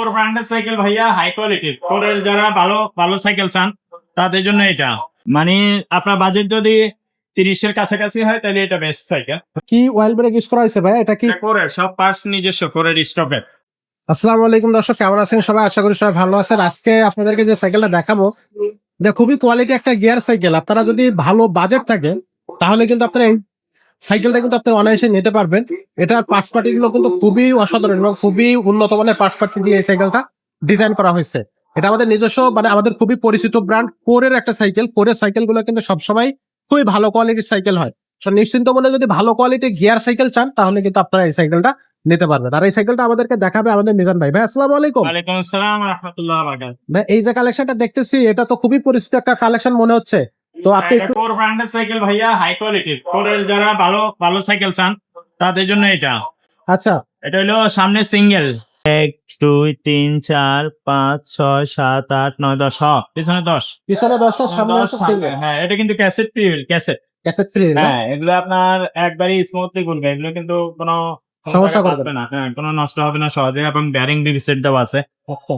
Core ব্র্যান্ডের cycle ভাইয়া, high কোয়ালিটির কোরের যারা ভালো ভালো সাইকেল চান তাদের জন্য এটা। মানে আপনার বাজেট যদি 30-এর কাছাকাছি হয় তাহলে এটা বেস্ট সাইকেল। কি অয়েল ব্রেক ইউজ করা হয়েছে ভাই? এটা কি কোরের সব পার্টস নিজস্ব কোরের স্টকের। আসসালামু আলাইকুম দর্শক, কেমন আছেন সবাই? আশা করি সবাই ভালো আছেন। আজকে আপনাদেরকে যে সাইকেলটা দেখাবো এটা খুবই কোয়ালিটি একটা গিয়ার সাইকেল। আপনারা যদি ভালো বাজেট থাকে তাহলে কিন্তু আপনারা এই সাইকেলটা কিন্তু আপনারা অনায়াসে নিতে পারবেন। এটার পার্টস পার্টি গুলো কিন্তু খুবই অসাধারণ এবং খুবই উন্নত মানের পার্টস পার্টি দিয়ে এই সাইকেলটা ডিজাইন করা হয়েছে। এটা আমাদের নিজস্ব আমাদের খুবই পরিচিত ব্র্যান্ড কোরের একটা সাইকেল। কোরের সাইকেল গুলো কিন্তু সবসময় খুবই ভালো কোয়ালিটির সাইকেল হয়। নিশ্চিন্ত মনে যদি ভালো কোয়ালিটির গিয়ার সাইকেল চান তাহলে কিন্তু আপনারা এই সাইকেলটা নিতে পারবেন। আর এই সাইকেলটা আমাদেরকে দেখাবে আমাদের মিজান ভাই। ভাই আসসালামু আলাইকুম। ওয়ালাইকুম আসসালাম ওয়া রাহমাতুল্লাহি ওয়া বারাকাতুহু। ভাই এই যে কালেকশনটা দেখতেছি এটা তো খুবই পরিচিত একটা কালেকশন মনে হচ্ছে। তো আপনি একটু কোর ব্র্যান্ডের সাইকেল ভাইয়া, হাই কোয়ালিটির কোরের যারা ভালো ভালো সাইকেল চান তাদের জন্য এটা। আচ্ছা এটা হলো সামনে সিঙ্গেল 1 2 3 4 5 6 7 8 9 10 পিছনে 10। পিছনে 10টা সামনে 10 হচ্ছে সামনে, সিঙ্গেল হ্যাঁ এটা কিন্তু cassette free cassette. Cassette free না? হ্যাঁ এগুলো আপনার একবারই স্মুথলি ঘুরবে, এগুলো কিন্তু কোনো সমস্যা জায়গায় করবে বাঁধবে না, হ্যাঁ কোনো নষ্ট হবে না সহজে, এবং ব্যারিং রিসেট দেওয়া আছে। আচ্ছা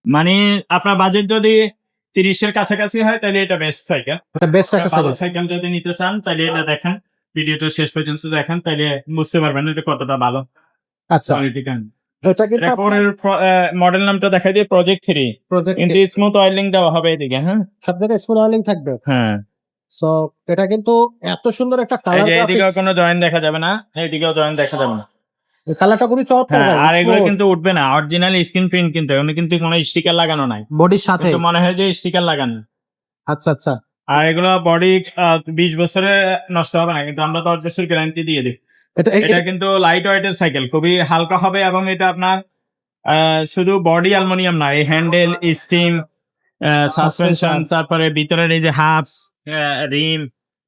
মানে আপনার বাজেট যদি 30-এর কাছাকাছি হয় তাহলে এটা বেস্ট সাইকেল। এটা বেস্ট একটা ভালো সাইকেল। সাইকেল যদি নিতে চান তাহলে এটা দেখেন, ভিডিওটা শেষ পর্যন্ত দেখেন, তাহলে বুঝতে পারবেন এটা কতটা ভালো আচ্ছা কোয়ালিটি। এটা কিন্তু এটা কোরের মডেল নামটা দেখাই দিয়ে প্রজেক্ট 3, প্রজেক্ট কিন্তু স্মুথ অয়েলিং দেওয়া হবে এদিকে। হ্যাঁ সব জায়গায় স্মুথ অয়েলিং থাকবে। হ্যাঁ, সো এটা কিন্তু এত সুন্দর একটা এই কালার যে এইদিকেও কোনো জয়েন্ট দেখা যাবে না, এইদিকেও জয়েন্ট দেখা যাবে না। কালারটা খুবই চমৎকার হ্যাঁ, ভাই। আর এগুলো কিন্তু উঠবে না, অরিজিনাল স্ক্রিন প্রিন্ট, কিন্তু এগুলো কিন্তু কোনো স্টিকার লাগানো নাই, বডির সাথে। কিন্তু মনে হয় যে স্টিকার লাগানো। আচ্ছা আচ্ছা আর এগুলো বডি 20 বছরে নষ্ট হবে না, কিন্তু আমরা 10 বছর গ্যারান্টি দিয়ে দিই। এটা এটা কিন্তু লাইট ওয়েটের সাইকেল, খুবই হালকা হবে, এবং এটা আপনার শুধু বডি অ্যালুমিনিয়াম না, এই হ্যান্ডেল, স্টিম, সাসপেনশন, তারপরে ভিতরের এই যে হাফস, রিম,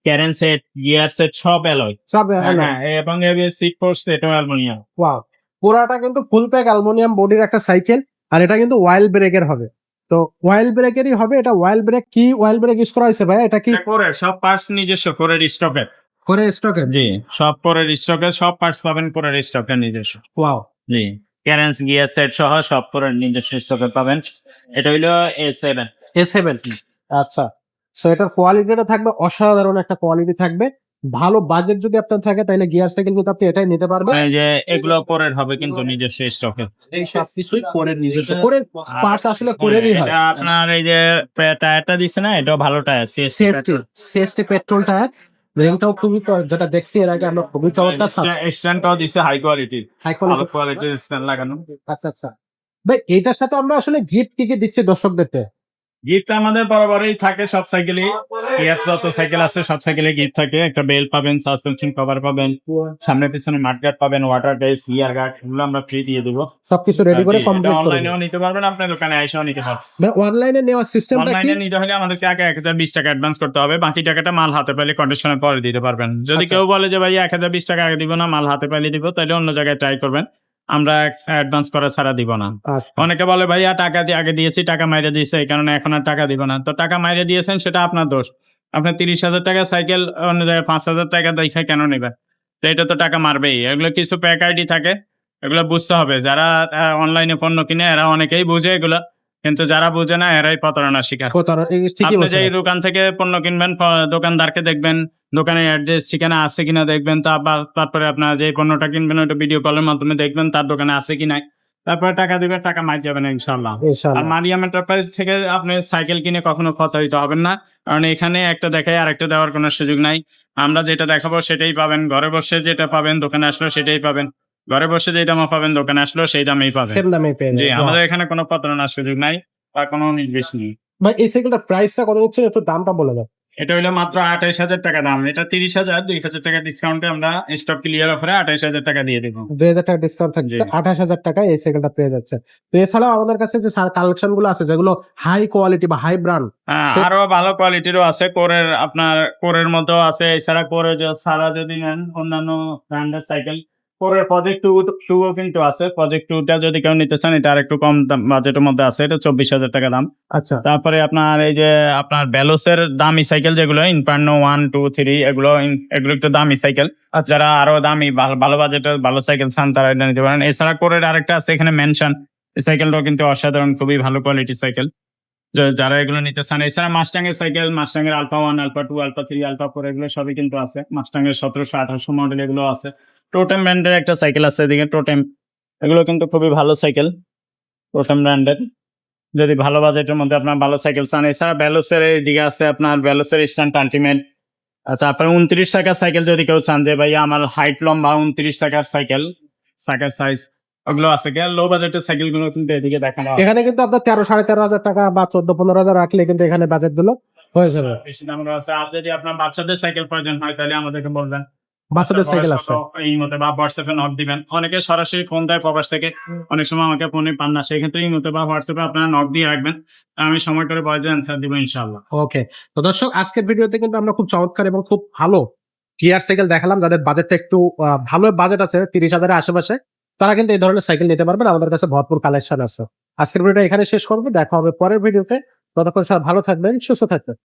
ক্যারেন সেট, গিয়ার সেট সব অ্যালয়। সব হ্যাঁ, এবং সিট পোস্ট এটাও অ্যালুমিনিয়াম। ওয়াও, পুরাটা কিন্তু ফুল প্যাক অ্যালুমিনিয়াম বডির একটা সাইকেল। আর এটা কিন্তু অয়েল ব্রেকের হবে। তো অয়েল ব্রেকেরই হবে এটা। অয়েল ব্রেক কি অয়েল ব্রেক ইউজ করা হয়েছে ভাই? এটা কি কোরের সব পার্টস নিজস্ব, কোরের স্টকের। করে স্টকের? জি, সব কোরের স্টকের, সব পার্টস পাবেন কোরের স্টকের নিজস্ব। ওয়াও, জি, ক্যারেন্স, গিয়ার সেট সহ সব কোরের নিজস্ব স্টকের পাবেন। এটা হইলো A7। A7। আচ্ছা, সো এটার কোয়ালিটিটা থাকবে অসাধারণ একটা কোয়ালিটি থাকবে। ভালো বাজেট যদি আপনার থাকে তাহলে গিয়ার সাইকেল কিন্তু আপনি এটাই নিতে পারবেন। এই যে এগুলো কোরের হবে কিন্তু নিজস্ব স্টকের। এই সব কিছুই কোরের নিজস্ব। কোরের পার্টস আসলে কোরেরই হয়। এটা আপনার এই যে টায়ারটা দিছে না, এটাও ভালো tyre, CST CST petrol tyre. রেঞ্জটাও খুবই যেটা দেখছি এর আগে আমরা খুবই চমৎকার স্ট্যান্ডটাও দিছে হাই কোয়ালিটি, হাই ভালো কোয়ালিটি। কোয়ালিটির স্ট্যান্ড লাগানো। আচ্ছা আচ্ছা ভাই, এটার সাথে আমরা আসলে গিফট কি কি দিচ্ছি দর্শকদেরকে? গিফট আমাদের বরাবরই থাকে সব সাইকেলে, যত সাইকেল আছে সব সাইকেলে গিফট থাকে। একটা বেল পাবেন, সাসপেনশন কভার পাবেন, সামনে পিছনে মাডগার্ড পাবেন, ওয়াটার গাইড, গিয়ার গার্ড, এগুলো আমরা ফ্রি দিয়ে দেবো। সবকিছু রেডি করে কমপ্লিট করে অনলাইনেও নিতে পারবেন, আপনার দোকানে এসেও নিতে পারবেন। ভাই অনলাইনে নেওয়ার সিস্টেমটা কি? অনলাইনে নিতে হলে আমাদেরকে আগে 1020 টাকা অ্যাডভান্স করতে হবে, বাকি টাকাটা মাল হাতে পেলে কন্ডিশনে পরে দিতে পারবেন। যদি আচ্ছা। কেউ বলে যে ভাই 1020 টাকা আগে দিব না, মাল হাতে পেলে দিব, তাহলে অন্য জায়গায় ট্রাই করবেন, আমরা অ্যাডভান্স করা ছাড়া দিব না। আচ্ছা। অনেকে বলে ভাইয়া টাকা দিয়ে আগে দিয়েছি, টাকা মাইরে দিয়েছে, এই কারণে এখন আর টাকা দিব না। তো টাকা মাইরে দিয়েছেন সেটা আপনার দোষ। আপনার 30,000 টাকা সাইকেল অন্য জায়গায় 5,000 টাকা দেখে কেন নেবেন? তো এটা তো টাকা মারবেই। এগুলো কিছু প্যাক আইডি থাকে, এগুলো বুঝতে হবে। যারা অনলাইনে পণ্য কিনে এরা অনেকেই বুঝে এগুলো, কিন্তু যারা বুঝে না এরাই প্রতারণার শিকার। ঠিকই আপনি বলছেন। যে দোকান থেকে পণ্য কিনবেন, দোকানদারকে দেখবেন, দোকানের অ্যাড্রেস ঠিকানা আছে কিনা দেখবেন, তারপরে আপনার যে পণ্যটা কিনবেন ওটা ভিডিও কলের মাধ্যমে দেখবেন তার দোকানে আছে কিনা, তারপরে টাকা দিবেন, টাকা মার যাবেন ইনশাল্লাহ। আর ইনশাআল্লাহ। মারিয়াম এন্টারপ্রাইজ থেকে আপনি সাইকেল কিনে কখনো প্রতারিত হবেন না, কারণ এখানে একটা দেখায় আরেকটা দেওয়ার কোনো সুযোগ নাই। আমরা যেটা দেখাবো সেটাই পাবেন, ঘরে বসে যেটা পাবেন দোকানে আসলেও সেটাই পাবেন, ঘরে বসে যে দামে পাবেন দোকানে আসলেও সেই দামেই পাবেন। সেম দামে পেয়ে জি, যাবেন। আমাদের এখানে কোনো প্রতারণার সুযোগ নাই বা কোনো নির্দেশ নেই। ভাই এই সাইকেলটার প্রাইসটা কত হচ্ছে একটু দামটা বলে দাও। এটা হইলো মাত্র 28,000 টাকা দাম। এটা 30,000, 2,000 টাকা ডিসকাউন্টে আমরা স্টক ক্লিয়ার অফারে 28,000 টাকা দিয়ে দেবো। 2000 টাকা ডিসকাউন্ট থাকছে, জি। 28,000 টাকায় এই সাইকেলটা পেয়ে যাচ্ছে। তো এছাড়াও আমাদের কাছে যে কালেকশন গুলো আছে যেগুলো হাই কোয়ালিটি বা হাই ব্র্যান্ড, আরো ভালো কোয়ালিটিরও আছে, কোরের আপনার কোরের মতো আছে। এছাড়া কোরের সারা যদি নেন অন্যান্য ব্র্যান্ডের সাইকেল, কোরের প্রজেক্ট 2 কিন্তু আছে। প্রজেক্ট 2টা যদি কেউ নিতে চান এটা আর একটু কম বাজেটের মধ্যে আছে, এটা 24,000 টাকা দাম। আচ্ছা তারপরে আপনার এই যে আপনার ভেলোসের দামি সাইকেল যেগুলো ইনফার্নো 1 2 3, এগুলো একটু দামি সাইকেল। যারা আরো দামি ভালো বাজেটের ভালো সাইকেল চান তারা এটা নিতে পারেন। এছাড়া কোরের আরেকটা আছে এখানে মেনশন, এই সাইকেলটাও কিন্তু অসাধারণ, খুবই ভালো কোয়ালিটির সাইকেল। যারা এগুলো নিতে চান, এছাড়া মাস্টাং এর সাইকেল, মাস্টাং এর আলফা 1, আলফা 2, আলফা 3, আলফা 4 এগুলো সবই কিন্তু আছে। মাস্টাং এর 1700-1800 মডেল এগুলো আছে। টোটেম ব্র্যান্ডের একটা সাইকেল আছে এদিকে, টোটেম। এগুলো কিন্তু খুবই ভালো সাইকেল, টোটেম ব্র্যান্ডের। যদি ভালো বাজেটের মধ্যে আপনার ভালো সাইকেল চান, এছাড়া ভ্যালোসের এইদিকে আছে আপনার ভ্যালোসের স্ট্যান্ড আল্টিমেট। তারপরে 29 চাকার সাইকেল যদি কেউ চান যে ভাই আমার হাইট লম্বা, 29 চাকার সাইকেল, চাকার সাইজ, ওগুলো আছে। লো বাজেটের সাইকেল গুলো কিন্তু এদিকে দেখানো আছে। এখানে কিন্তু আপনার 13,500 টাকা বা 14-15,000 রাখলে কিন্তু এখানে বাজেট গুলো হয়ে যাবে। বেশি দামের আছে। আর যদি আপনার বাচ্চাদের সাইকেল প্রয়োজন হয় তাহলে আমাদেরকে বলবেন, বাচ্চাদের সাইকেল আছে। এই মতে বা হোয়াটসঅ্যাপে নক দিবেন। অনেকে সরাসরি ফোন দেয় প্রবাস থেকে, অনেক সময় আমাকে ফোনে পান না, সেই ক্ষেত্রে এই মতে বা হোয়াটসঅ্যাপে আপনারা নক দিয়ে রাখবেন, আমি সময় করে ভয়েসে অ্যান্সার দিব ইনশাআল্লাহ। ওকে, তো দর্শক আজকের ভিডিওতে কিন্তু আমরা খুব চমৎকার এবং খুব ভালো গিয়ার সাইকেল দেখালাম। যাদের বাজেটটা একটু ভালো বাজেট আছে 30,000 এর আশেপাশে, তারা কিন্তু এই ধরনের সাইকেল নিতে পারবেন। আমাদের কাছে ভরপুর কালেকশন আছে। আজকের ভিডিওটা এখানে শেষ করবো, দেখা হবে পরের ভিডিওতে। ততক্ষণ সবাই ভালো থাকবেন, সুস্থ থাকবেন।